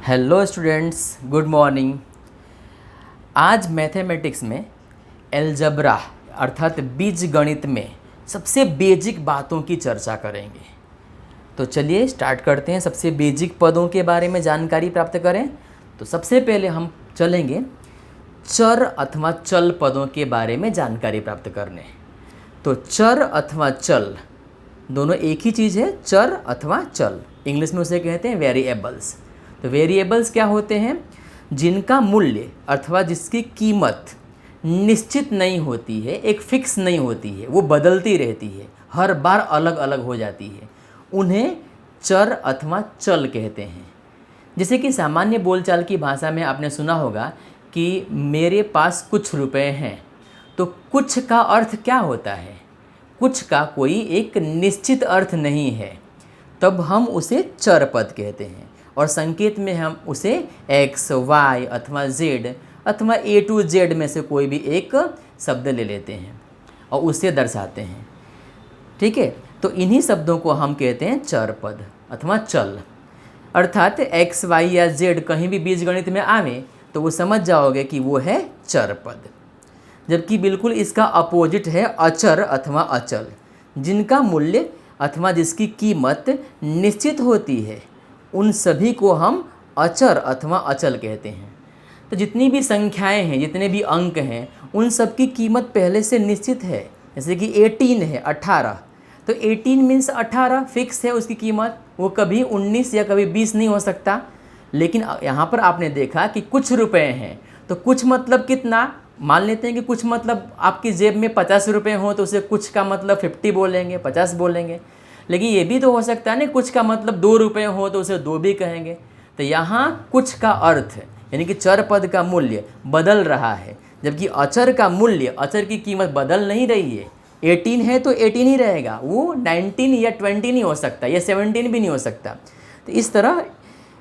Hello students, good morning. आज mathematics में algebra अर्थात बीजगणित में सबसे बेसिक बातों की चर्चा करेंगे। तो चलिए स्टार्ट करते हैं। सबसे बेसिक पदों के बारे में जानकारी प्राप्त करें। तो सबसे पहले हम चलेंगे चर अथवा चल पदों के बारे में जानकारी प्राप्त करने। तो चर अथवा चल दोनों एक ही चीज़ है, चर अथवा चल। इंग्लिश में उसे कहते हैं वेरिएबल्स। तो वेरिएबल्स क्या होते हैं? जिनका मूल्य अथवा जिसकी कीमत निश्चित नहीं होती है, एक फिक्स नहीं होती है, वो बदलती रहती है, हर बार अलग अलग हो जाती है, उन्हें चर अथवा चल कहते हैं। जैसे कि सामान्य बोलचाल की भाषा में आपने सुना होगा कि मेरे पास कुछ रुपए हैं। तो कुछ का अर्थ क्या होता है? कुछ का कोई एक निश्चित अर्थ नहीं है, तब हम उसे चर पद कहते हैं। और संकेत में हम उसे x, y अथवा z अथवा a to z में से कोई भी एक शब्द ले लेते हैं और उसे दर्शाते हैं। ठीक है, तो इन्हीं शब्दों को हम कहते हैं चर पद अथवा चल। अर्थात x, y या z कहीं भी बीजगणित में आवे तो वो समझ जाओगे कि वो है चर पद। जबकि बिल्कुल इसका अपोजिट है अचर अथवा अचल, जिनका मूल्य अथवा जिसकी कीमत निश्चित होती है, उन सभी को हम अचर अथवा अचल कहते हैं। तो जितनी भी संख्याएं हैं, जितने भी अंक हैं, उन सब की कीमत पहले से निश्चित है। जैसे कि 18 है, 18। तो 18 मीन्स 18 फिक्स है उसकी कीमत, वो कभी 19 या कभी 20 नहीं हो सकता। लेकिन यहाँ पर आपने देखा कि कुछ रुपए हैं, तो कुछ मतलब कितना? मान लेते हैं कि कुछ मतलब आपकी जेब में 50 रुपये हों तो उसे कुछ का मतलब 50 बोलेंगे, 50 बोलेंगे। लेकिन ये भी तो हो सकता है ना, कुछ का मतलब 2 रुपये हो तो उसे 2 भी कहेंगे। तो यहाँ कुछ का अर्थ यानी कि चर पद का मूल्य बदल रहा है, जबकि अचर का मूल्य, अचर की कीमत बदल नहीं रही है। 18 है तो 18 ही रहेगा, वो 19 या 20 नहीं हो सकता, या 17 भी नहीं हो सकता। तो इस तरह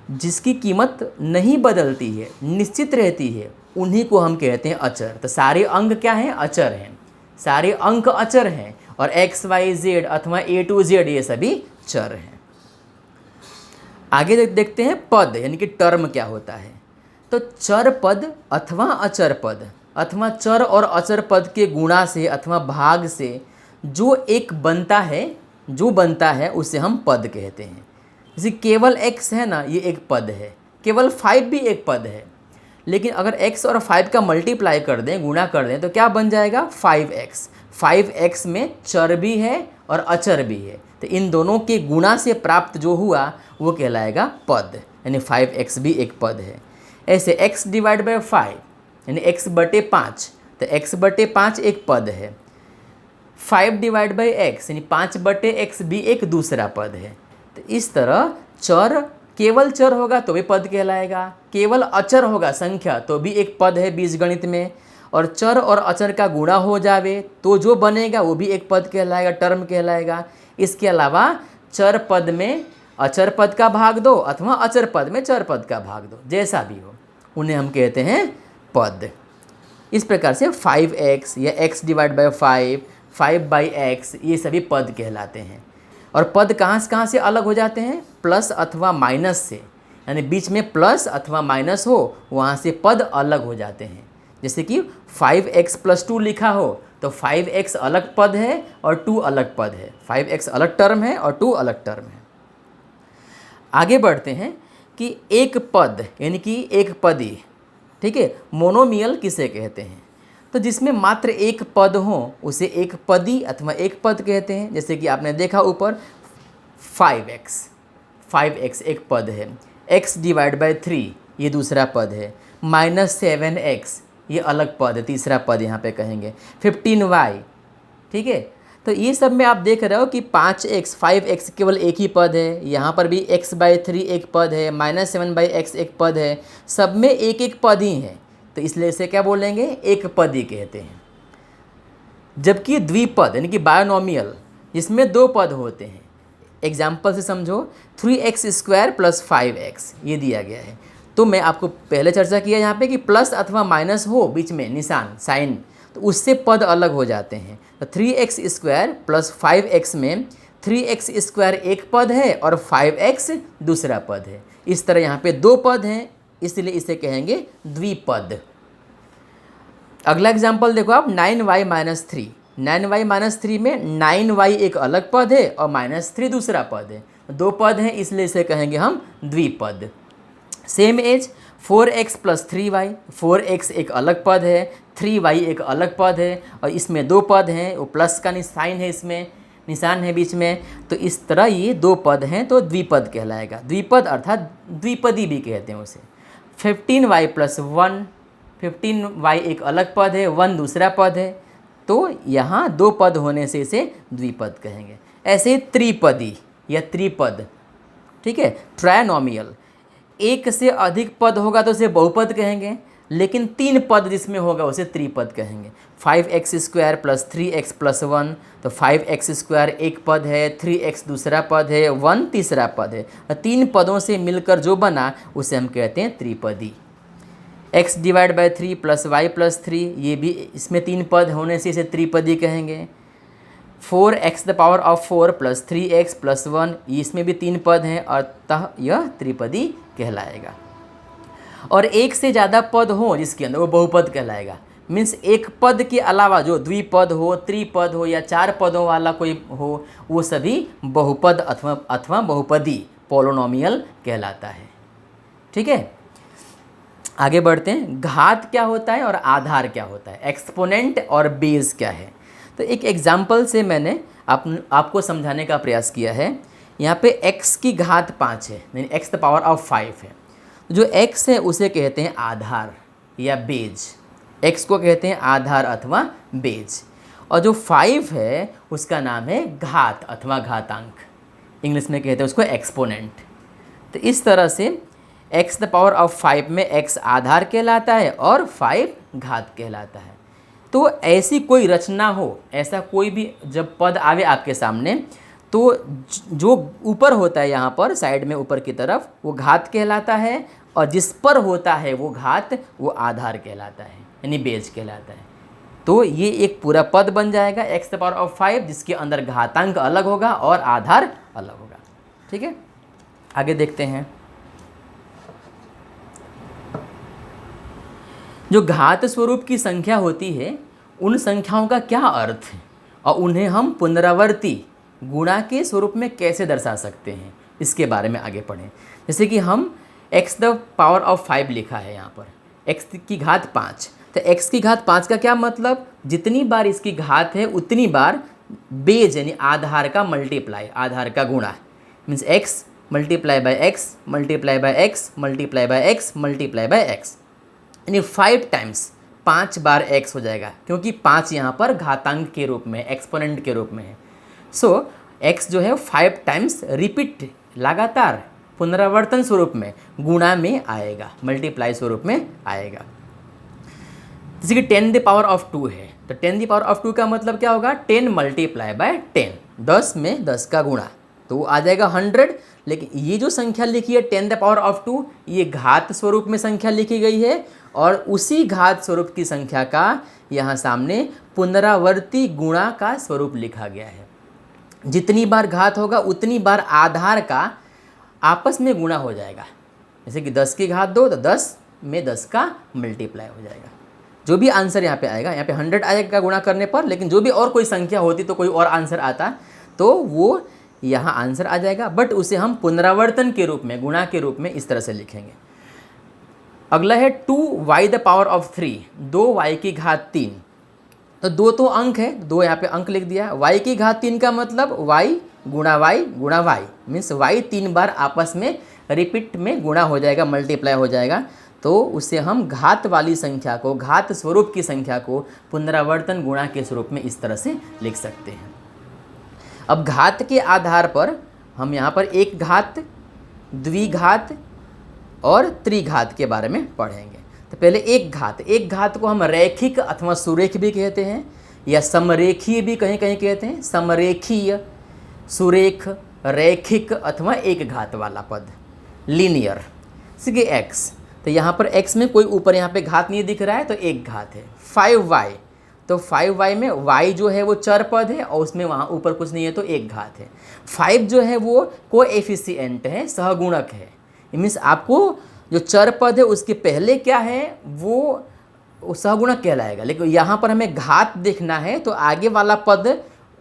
जिसकी कीमत नहीं बदलती है, निश्चित रहती है, उन्हीं को हम कहते हैं अचर। तो सारे अंक क्या हैं? अचर हैं। सारे अंक अचर हैं और x, y, z अथवा a to z ये सभी चर हैं। आगे देखते हैं पद यानी कि टर्म क्या होता है। तो चर पद अथवा अचर पद अथवा चर और अचर पद के गुणा से अथवा भाग से जो एक बनता है उसे हम पद कहते हैं। जैसे केवल x है ना, ये एक पद है। केवल 5 भी एक पद है। लेकिन अगर x और 5 का मल्टीप्लाई कर दें, गुणा कर दें, तो क्या बन जाएगा? 5x। 5x में चर भी है और अचर भी है। तो इन दोनों के गुणा से प्राप्त जो हुआ वो कहलाएगा पद, यानी 5x भी एक पद है। ऐसे x डिवाइड बाई 5 यानी x बटे 5, तो x बटे 5 एक पद है। 5 डिवाइड बाई x यानी 5 बटे x भी एक दूसरा पद है। तो इस तरह चर, केवल चर होगा तो भी पद कहलाएगा, केवल अचर होगा संख्या तो भी एक पद है बीजगणित में, और चर और अचर का गुणा हो जावे तो जो बनेगा वो भी एक पद कहलाएगा, टर्म कहलाएगा। इसके अलावा चर पद में अचर पद का भाग दो अथवा अचर पद में चर पद का भाग दो, जैसा भी हो, उन्हें हम कहते हैं पद। इस प्रकार से 5x या x divide by 5, 5 by x ये सभी पद कहलाते हैं। और पद कहाँ से अलग हो जाते हैं? प्लस अथवा माइनस से, यानी बीच में प्लस अथवा माइनस हो वहाँ से पद अलग हो जाते हैं। जैसे कि 5x + 2 लिखा हो तो 5x अलग पद है और 2 अलग पद है। 5x अलग टर्म है और 2 अलग टर्म है। आगे बढ़ते हैं कि एक पद यानी कि एक पदी, ठीक है, मोनोमियल किसे कहते हैं? तो जिसमें मात्र एक पद हो उसे एक पदी अथवा एक पद कहते हैं। जैसे कि आपने देखा ऊपर 5x एक पद है, x डिवाइड बाई 3 ये दूसरा पद है, -7x ये अलग पद है, तीसरा पद यहाँ पे कहेंगे, 15y, ठीक है। तो ये सब में आप देख रहे हो कि 5x केवल एक ही पद है, यहाँ पर भी x/3 एक पद है, -7/x एक पद है, सब में एक एक पद ही है। तो इसलिए इसे क्या बोलेंगे? एक पदी कहते हैं। जबकि द्विपद यानी कि बायोनोमियल, इसमें 2 पद होते हैं। एग्जाम्पल से समझो, 3x² + 5x ये दिया गया है। तो मैं आपको पहले चर्चा किया यहाँ पे कि प्लस अथवा माइनस हो बीच में निशान, साइन, तो उससे पद अलग हो जाते हैं। तो 3x² + 5x में 3x² एक पद है और 5x दूसरा पद है। इस तरह यहाँ पे दो पद हैं, इसलिए इसे कहेंगे द्विपद। अगला एग्जाम्पल देखो आप, 9y-3। 9y-3 में 9y एक अलग पद है और -3 दूसरा पद है। दो पद हैं इसलिए इसे कहेंगे हम द्विपद। Same as 4x + 3y। 4x एक अलग पद है, 3y एक अलग पद है और इसमें दो पद हैं, वो प्लस का निशान है, इसमें निशान है बीच में, तो इस तरह ये दो पद हैं तो द्विपद कहलाएगा। द्विपद अर्थात द्विपदी भी कहते हैं उसे। 15y + 1। 15y एक अलग पद है, 1 दूसरा पद है, तो यहाँ दो पद होने से इसे द्विपद कहेंगे। ऐसे ही त्रिपदी या त्रिपद, ठीक है। ट्रायनोमियल, एक से अधिक पद होगा तो उसे बहुपद कहेंगे, लेकिन 3 पद जिसमें होगा उसे त्रिपद कहेंगे। 5x² + 3x + 1, तो 5x² एक पद है, 3x दूसरा पद है, 1 तीसरा पद है। 3 पदों से मिलकर जो बना उसे हम कहते हैं त्रिपदी। x / 3 + y + 3, ये भी इसमें 3 पद होने से इसे त्रिपदी कहेंगे। 4x⁴ + 3x + 1, इसमें भी 3 पद हैं, अतः यह त्रिपदी कहलाएगा। और एक से ज़्यादा पद हो जिसके अंदर वो बहुपद कहलाएगा। मीन्स एक पद के अलावा जो द्विपद हो, त्रिपद हो या 4 पदों वाला कोई हो, वो सभी बहुपद अथवा बहुपदी पोलिनोमियल कहलाता है। ठीक है, आगे बढ़ते हैं। घात क्या होता है और आधार क्या होता है, एक्सपोनेंट और बेस क्या है। तो एक एग्जाम्पल से मैंने आपको समझाने का प्रयास किया है। यहाँ पे x की घात 5 है, यानी x⁵ है। जो x है उसे कहते हैं आधार या बेज, x को कहते हैं आधार अथवा बेज। और जो 5 है उसका नाम है घात अथवा घातांक, इंग्लिश में कहते हैं उसको एक्सपोनेंट। तो इस तरह से x⁵ में x आधार कहलाता है और 5 घात कहलाता है। तो ऐसी कोई रचना हो, ऐसा कोई भी जब पद आवे आपके सामने, तो जो ऊपर होता है यहाँ पर साइड में ऊपर की तरफ, वो घात कहलाता है, और जिस पर होता है वो घात, वो आधार कहलाता है, यानी बेज कहलाता है। तो ये एक पूरा पद बन जाएगा x⁵, जिसके अंदर घातांक अलग होगा और आधार अलग होगा। ठीक है, आगे देखते हैं। जो घात स्वरूप की संख्या होती है, उन संख्याओं का क्या अर्थ है और उन्हें हम पुनरावर्ती गुणा के स्वरूप में कैसे दर्शा सकते हैं, इसके बारे में आगे पढ़ें। जैसे कि हम x⁵ लिखा है यहाँ पर, x की घात 5, तो x की घात 5 का क्या मतलब, जितनी बार इसकी घात है उतनी बार बेज यानी आधार का मल्टीप्लाई, आधार का गुणा, means x × x × x × x × x, यानी 5 टाइम्स 5 बार x हो जाएगा, क्योंकि 5 यहाँ पर घातांक के रूप में, एक्सपोनेंट के रूप में है। सो x जो है 5 टाइम्स रिपीट, लगातार पुनरावर्तन स्वरूप में गुणा में आएगा, मल्टीप्लाई स्वरूप में आएगा। जैसे कि 10⁻² है, तो 10⁻² का मतलब क्या होगा, 10 × 10, 10 में 10 का गुणा, तो वो आ जाएगा 100। लेकिन ये जो संख्या लिखी है 10⁻², ये घात स्वरूप में संख्या लिखी गई है, और उसी घात स्वरूप की संख्या का यहाँ सामने पुनरावर्ती गुणा का स्वरूप लिखा गया है। जितनी बार घात होगा उतनी बार आधार का आपस में गुणा हो जाएगा। जैसे कि 10 की घात 2, तो 10 में 10 का मल्टीप्लाई हो जाएगा। जो भी आंसर यहाँ पे आएगा, यहाँ पे 100 आएगा गुणा करने पर, लेकिन जो भी और कोई संख्या होती तो कोई और आंसर आता, तो वो यहाँ आंसर आ जाएगा, बट उसे हम पुनरावर्तन के रूप में, गुणा के रूप में इस तरह से लिखेंगे। अगला है 2y⁻3, 2y की घात 3, तो 2 तो अंक है, 2 यहाँ पे अंक लिख दिया। y की घात 3 का मतलब y गुणा y, मीन्स y 3 बार आपस में रिपीट में गुणा हो जाएगा, मल्टीप्लाई हो जाएगा, तो उसे हम घात वाली संख्या को, घात स्वरूप की संख्या को पुनरावर्तन गुणा के स्वरूप में इस तरह से लिख सकते हैं। अब घात के आधार पर हम यहाँ पर एक घात, द्विघात और त्रिघात के बारे में पढ़ेंगे। तो पहले एक घात को हम रैखिक अथवा सुरेख भी कहते हैं, या समरेखीय भी कहीं कहीं कहते हैं। समरेखीय, सुरेख, रैखिक अथवा एक घात वाला पद, लीनियर। जैसे x, तो यहाँ पर x में कोई ऊपर यहाँ पे घात नहीं दिख रहा है, तो एक घात है। 5y, तो 5y में y जो है वो चर पद है और उसमें वहाँ ऊपर कुछ नहीं है तो एक घात है। 5 जो है वो कोएफिशिएंट है, सहगुणक है। मीन्स आपको जो चर पद है उसके पहले क्या है वो सहगुणक कहलाएगा, लेकिन यहाँ पर हमें घात देखना है तो आगे वाला पद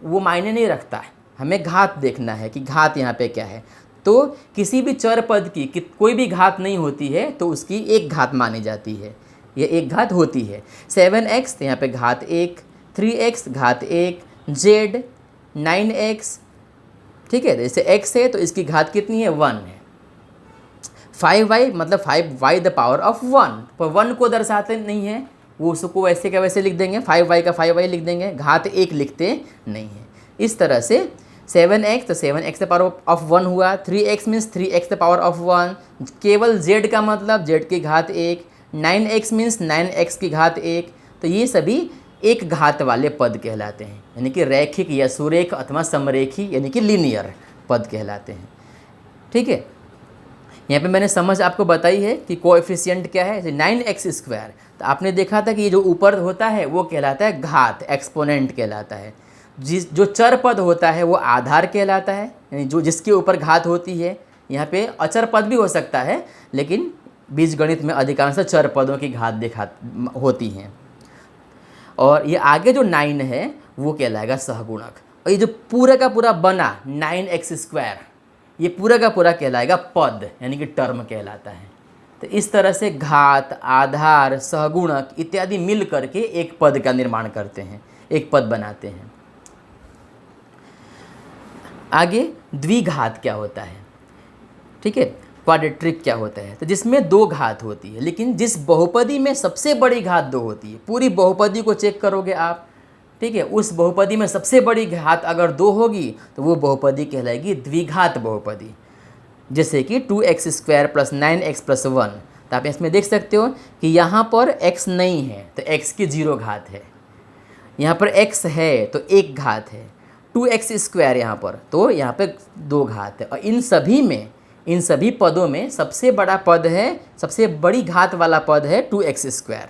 वो मायने नहीं रखता है, हमें घात देखना है कि घात यहाँ पे क्या है। तो किसी भी चर पद की कोई भी घात नहीं होती है तो उसकी एक घात मानी जाती है, ये एक घात होती है। 7x तो यहाँ पे घात 1, 3x घात 1, z 9x, ठीक है। जैसे x है तो इसकी घात कितनी है 1 है। 5y मतलब 5y द पावर ऑफ 1, पर 1 को दर्शाते नहीं है, वो उसको वैसे का वैसे लिख देंगे, 5y का 5y लिख देंगे, घात 1 लिखते नहीं है। इस तरह से 7x तो 7x द पावर ऑफ 1 हुआ, 3x means 3x the power of 1, केवल z का मतलब z की घात 1, 9x मीन्स 9x की घात 1। तो ये सभी एक घात वाले पद कहलाते हैं, यानी कि रैखिक या सुरेख अथवा समरेखी यानी कि लीनियर पद कहलाते हैं, ठीक है। यहाँ पे मैंने समझ आपको बताई है कि कोएफिशिएंट क्या है। 9x स्क्वायर, तो आपने देखा था कि ये जो ऊपर होता है वो कहलाता है घात, एक्सपोनेंट कहलाता है। जो चर पद होता है वो आधार कहलाता है, यानी जो जिसके ऊपर घात होती है। यहाँ पे अचर पद भी हो सकता है, लेकिन बीजगणित में अधिकांश चर पदों की घात होती हैं। और ये आगे जो 9 है वो कहलाएगा सहगुणक। और ये जो पूरा का पूरा बना 9x स्क्वायर, ये पूरा का पूरा कहलाएगा पद, यानी कि टर्म कहलाता है। तो इस तरह से घात, आधार, सहगुणक इत्यादि मिल करके एक पद का निर्माण करते हैं, एक पद बनाते हैं। आगे द्विघात क्या होता है, ठीक है, क्वाड्रेट्रिक क्या होता है। तो जिसमें दो घात होती है, लेकिन जिस बहुपदी में सबसे बड़ी घात 2 होती है, पूरी बहुपदी को चेक करोगे आप, ठीक है, उस बहुपदी में सबसे बड़ी घात अगर 2 होगी तो वो बहुपदी कहलाएगी द्विघात बहुपदी। जैसे कि 2x square plus 9x plus 1। तो आप इसमें देख सकते हो कि यहाँ पर x नहीं है तो x की 0 घात है, यहाँ पर x है तो 1 घात है, 2x स्क्वायर यहाँ पर तो यहाँ पे 2 घात है। और इन सभी पदों में सबसे बड़ा पद है, सबसे बड़ी घात वाला पद है 2x स्क्वायर,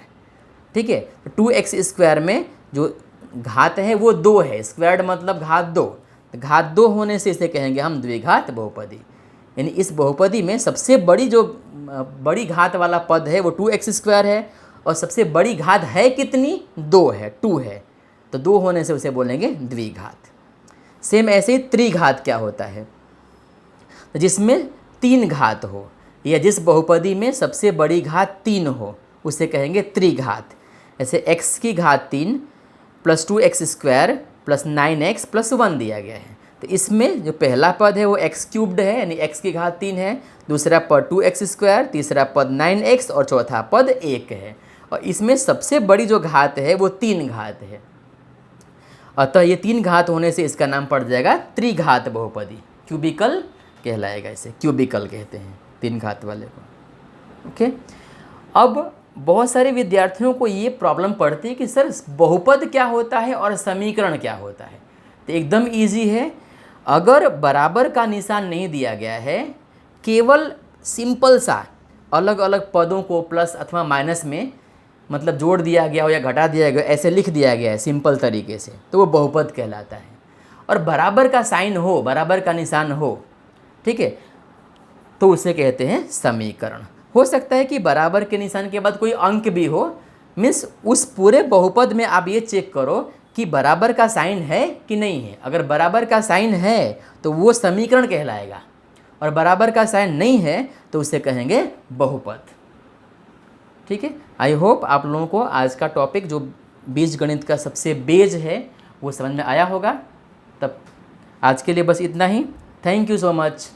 ठीक है। तो 2x स्क्वायर में जो घात है वो 2 है, स्क्वायर्ड मतलब घात 2। तो घात 2 होने से इसे कहेंगे हम द्विघात बहुपदी। यानी इस बहुपदी में सबसे बड़ी जो बड़ी घात वाला पद है वो 2x स्क्वायर है, और सबसे बड़ी घात है कितनी 2 है, 2 है, तो 2 होने से उसे बोलेंगे द्विघात। सेम ऐसे ही त्रिघात क्या होता है, तो जिसमें 3 घात हो, या जिस बहुपदी में सबसे बड़ी घात 3 हो उसे कहेंगे त्रिघात। ऐसे x की घात 3 plus 2x square plus 9x plus 1 दिया गया है। तो इसमें जो पहला पद है वो x क्यूब्ड है, यानी x की घात 3 है, दूसरा पद 2x स्क्वायर, तीसरा पद 9x और चौथा पद 1 है। और इसमें सबसे बड़ी जो घात है वो 3 घात है। अतः ये 3 घात होने से इसका नाम पड़ जाएगा त्रिघात बहुपदी, क्यूबिकल कहलाएगा, इसे क्यूबिकल कहते हैं 3 घात वाले को, ओके। अब बहुत सारे विद्यार्थियों को ये प्रॉब्लम पड़ती है कि सर बहुपद क्या होता है और समीकरण क्या होता है। तो एकदम इजी है, अगर बराबर का निशान नहीं दिया गया है, केवल सिंपल सा अलग अलग पदों को प्लस अथवा माइनस में मतलब जोड़ दिया गया हो या घटा दिया गया, ऐसे लिख दिया गया है सिंपल तरीके से, तो वो बहुपद कहलाता है। और बराबर का साइन हो, बराबर का निशान हो, ठीक है, तो उसे कहते हैं समीकरण। हो सकता है कि बराबर के निशान के बाद कोई अंक भी हो, मीन्स उस पूरे बहुपद में आप ये चेक करो कि बराबर का साइन है कि नहीं है। अगर बराबर का साइन है तो वो समीकरण कहलाएगा, और बराबर का साइन नहीं है तो उसे कहेंगे बहुपद, ठीक है। आई होप आप लोगों को आज का टॉपिक जो बीजगणित का सबसे बेज है वो समझ में आया होगा। तब आज के लिए बस इतना ही। Thank you so much.